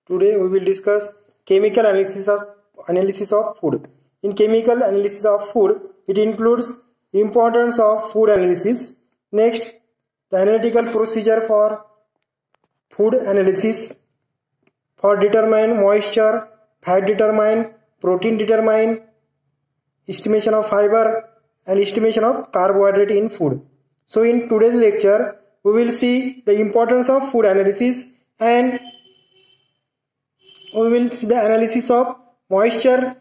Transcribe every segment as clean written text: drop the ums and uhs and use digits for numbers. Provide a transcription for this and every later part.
Today we will discuss chemical analysis of food. In chemical analysis of food, it includes importance of food analysis. Next, the analytical procedure for food analysis. For determine moisture, fat determine, protein determine, estimation of fiber and estimation of carbohydrate in food. So in today's lecture, we will see the importance of food analysis and we will see the analysis of moisture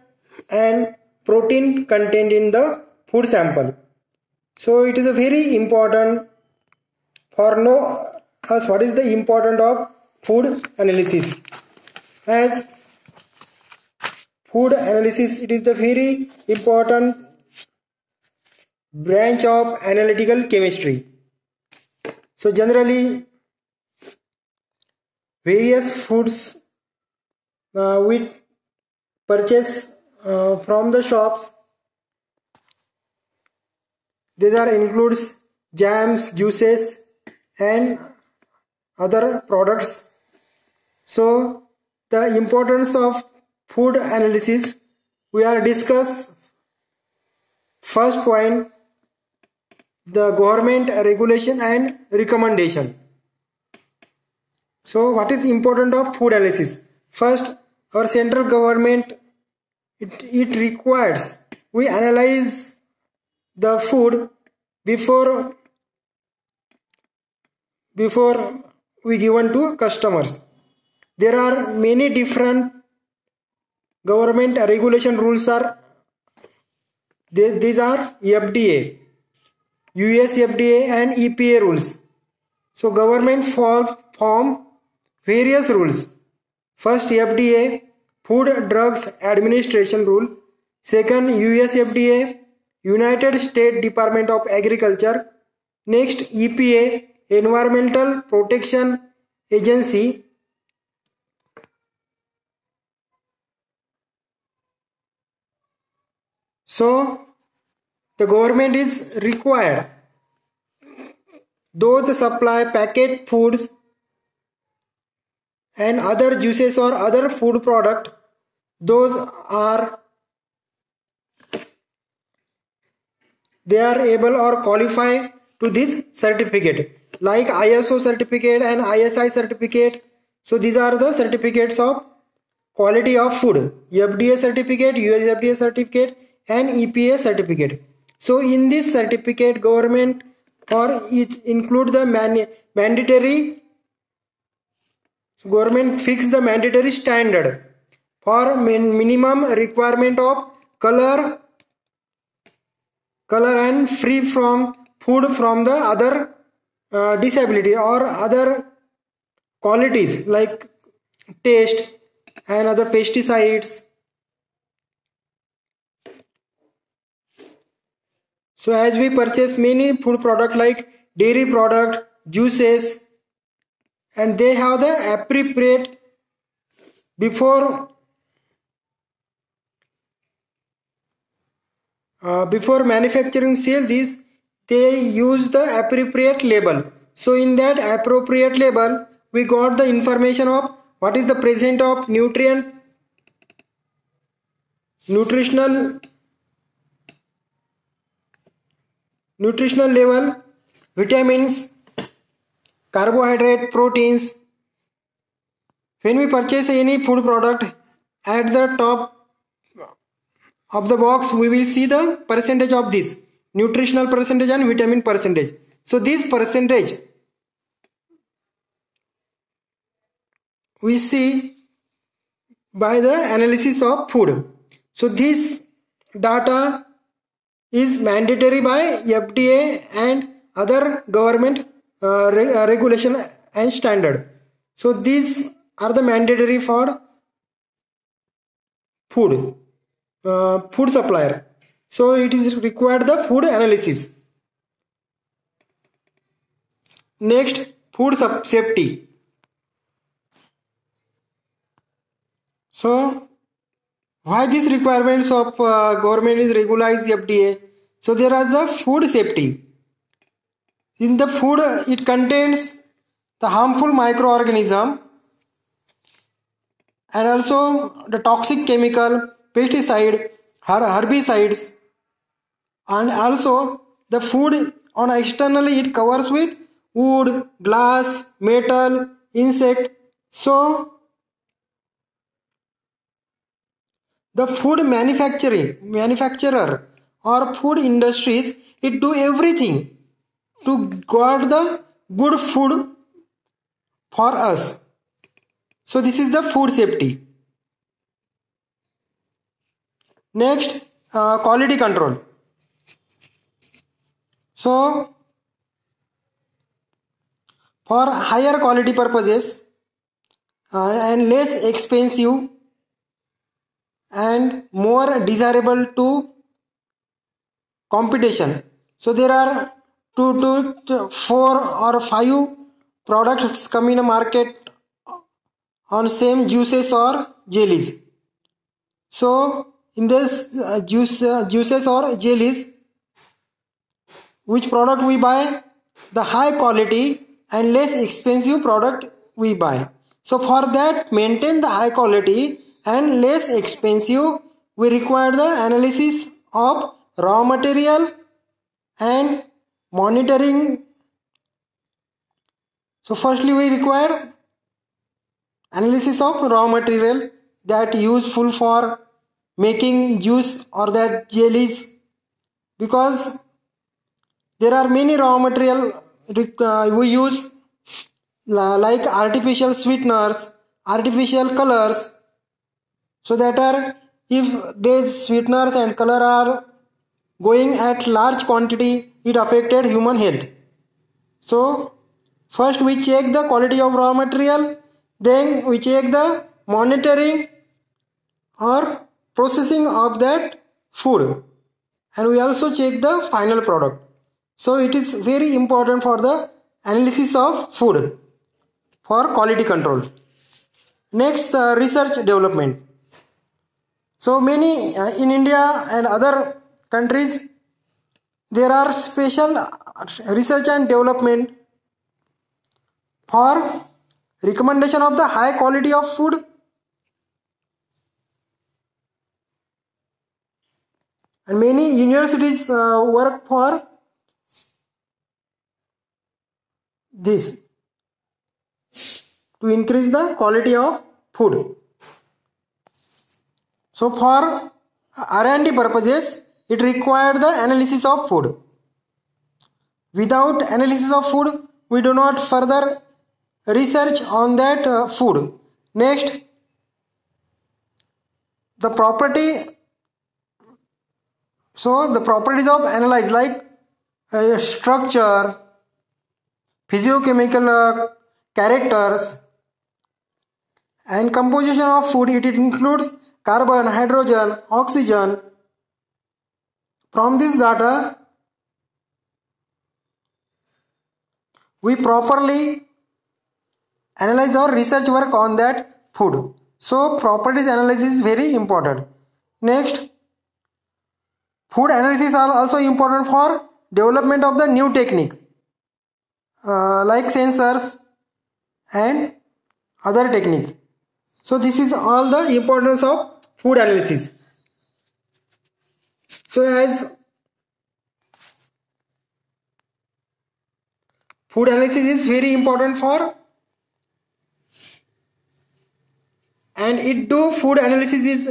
and protein contained in the food sample. So it is a very important for know us what is the importance of food analysis. As food analysis, it is the very important branch of analytical chemistry. So generally, various foods we purchase from the shops. These are includes jams, juices, and other products. So the importance of food analysis we are discuss. First point, the government regulation and recommendation. So what is important of food analysis? First, our central government it requires we analyze the food before we given to customers. There are many different government regulation rules are these are FDA, US FDA and EPA rules. So government form various rules. First, FDA, Food Drugs Administration rule. Second, US FDA, United States Department of Agriculture. Next, EPA, Environmental Protection Agency. So the government is required those supply packet foods and other juices or other food product, those are they are able or qualify to this certificate like ISO certificate and ISI certificate. So these are the certificates of quality of food, FDA certificate, US FDA certificate and EPA certificate. So in this certificate, government or it include the mandatory government fix the mandatory standard for minimum requirement of color and free from food from the other disability or other qualities like taste and other pesticides. So as we purchase many food products like dairy product, juices, and they have the appropriate before manufacturing sale this they use the appropriate label. So in that appropriate label we got the information of what is the present of nutritional level, vitamins, carbohydrate, proteins. When we purchase any food product, at the top of the box we will see the percentage of this nutritional percentage and vitamin percentage. So this percentage we see by the analysis of food. So this data is mandatory by FDA and other government regulation and standard. So these are the mandatory for food supplier. So it is required the food analysis. Next, food safety. So why these requirements of government is regularized FDA? So there are the food safety. In the food it contains the harmful microorganism and also the toxic chemical, pesticide, herbicides, and also the food on externally it covers with wood, glass, metal, insect. So the food manufacturer or food industries, it do everything to guard the good food for us. So this is the food safety. Next, quality control. So for higher quality purposes and less expensive and more desirable to competition, so there are 2 to 4 or 5 products come in a market on same juices or jellies. So in this juices or jellies, which product we buy? The high quality and less expensive product we buy. So for that, maintain the high quality and less expensive, we require the analysis of raw material and monitoring. So firstly we require analysis of raw material that useful for making juice or that jellies, because there are many raw material we use like artificial sweeteners, artificial colors. So that are, if these sweeteners and color are going at large quantity, it affected human health. So first we check the quality of raw material, then we check the monitoring or processing of that food, and we also check the final product. So it is very important for the analysis of food for quality control. Next, research development. So many in India and other countries, there are special research and development for recommendation of the high quality of food, and many universities work for this to increase the quality of food. So for R&D purposes, it required the analysis of food. Without analysis of food, we do not further research on that food. Next, the property. So the properties of analyze, like structure, physiochemical characters, and composition of food. It includes carbon, hydrogen, oxygen. From this data, we properly analyze our research work on that food. So properties analysis is very important. Next, food analysis are also important for development of the new technique like sensors and other technique. So this is all the importance of food analysis. So as food analysis is very important for, and it do food analysis is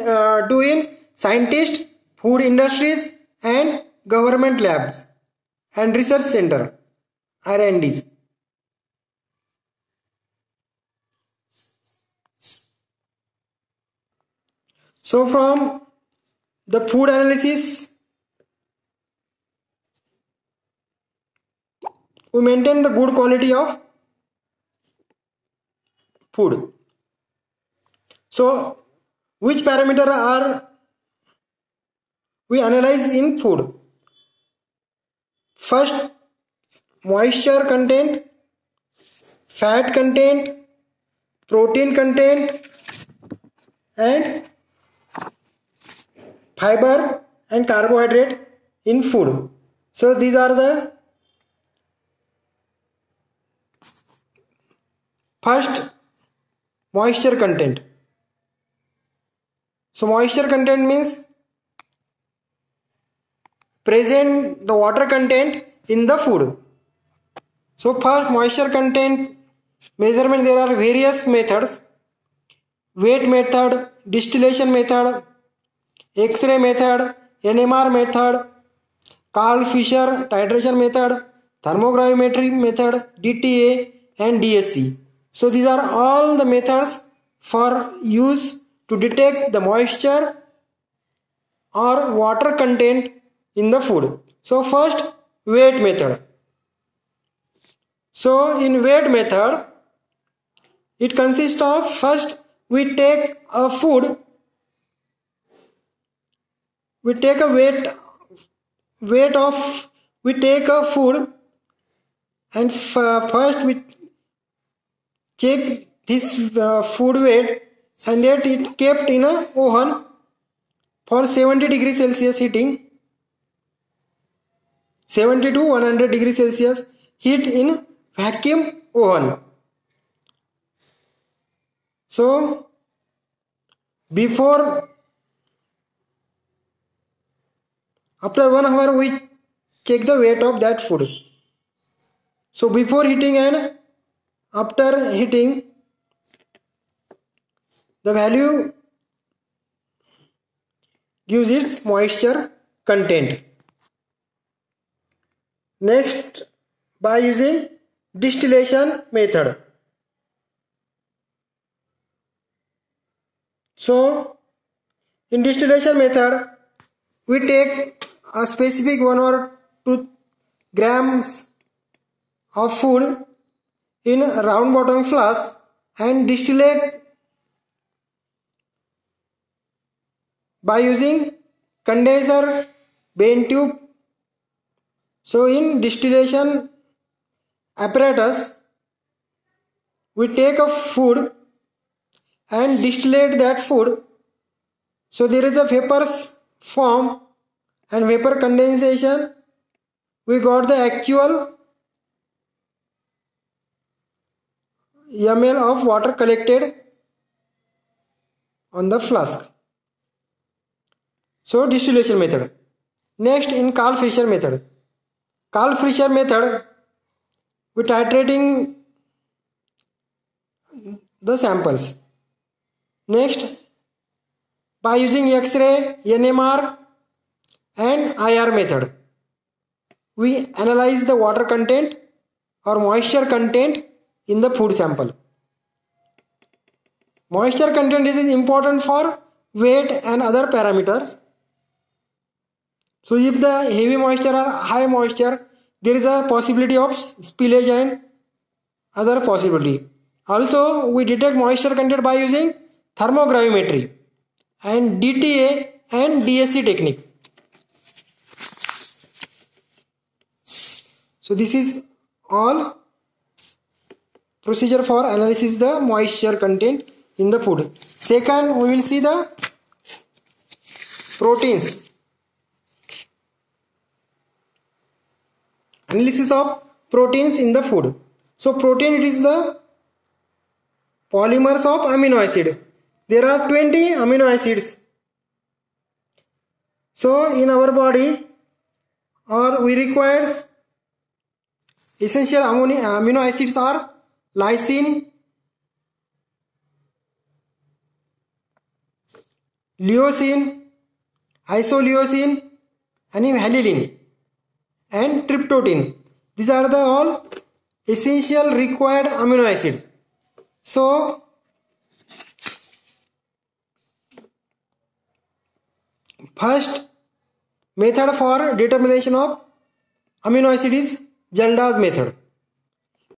do in scientists, food industries, and government labs and research center, R&Ds. So from the food analysis, we maintain the good quality of food. So which parameter are we analyze in food? First, moisture content, fat content, protein content, and fiber and carbohydrate in food. So these are the first, moisture content. So moisture content means present the water content in the food. So first, moisture content measurement, there are various methods: weight method, distillation method, X-ray method, NMR method, Carl Fisher titration method, thermogravimetry method, DTA and DSC. So these are all the methods for use to detect the moisture or water content in the food. So first, weight method. So in weight method, it consists of, first we take a food, we take a food and first we check this food weight, and that it kept in a oven for 70 degrees Celsius heating, 70 to 100 degrees Celsius heat in vacuum oven. So after 1 hour we check the weight of that food. So before heating and after heating, the value gives its moisture content. Next, by using distillation method. So in distillation method, we take a specific 1 or 2 grams of food in a round bottom flask and distillate by using condenser Bain tube. So in distillation apparatus, we take a food and distillate that food. So there is a vapors form and vapor condensation. We got the actual ml of water collected on the flask. So distillation method. Next, in Carl Fisher method. Carl Fisher method, we titrating the samples. Next, by using X-ray, NMR and IR method, we analyze the water content or moisture content in the food sample. Moisture content is important for weight and other parameters. So if the heavy moisture or high moisture, there is a possibility of spillage and other possibility. Also, we detect moisture content by using thermogravimetry and DTA and DSC technique. So this is all procedure for analysis the moisture content in the food. Second, we will see the proteins. Analysis of proteins in the food. So protein, it is the polymers of amino acid. There are 20 amino acids. So in our body, we require essential amino acids are lysine, leucine, isoleucine, and valine and tryptophan. These are the all essential required amino acids. So first method for determination of amino acid is Jalda's method.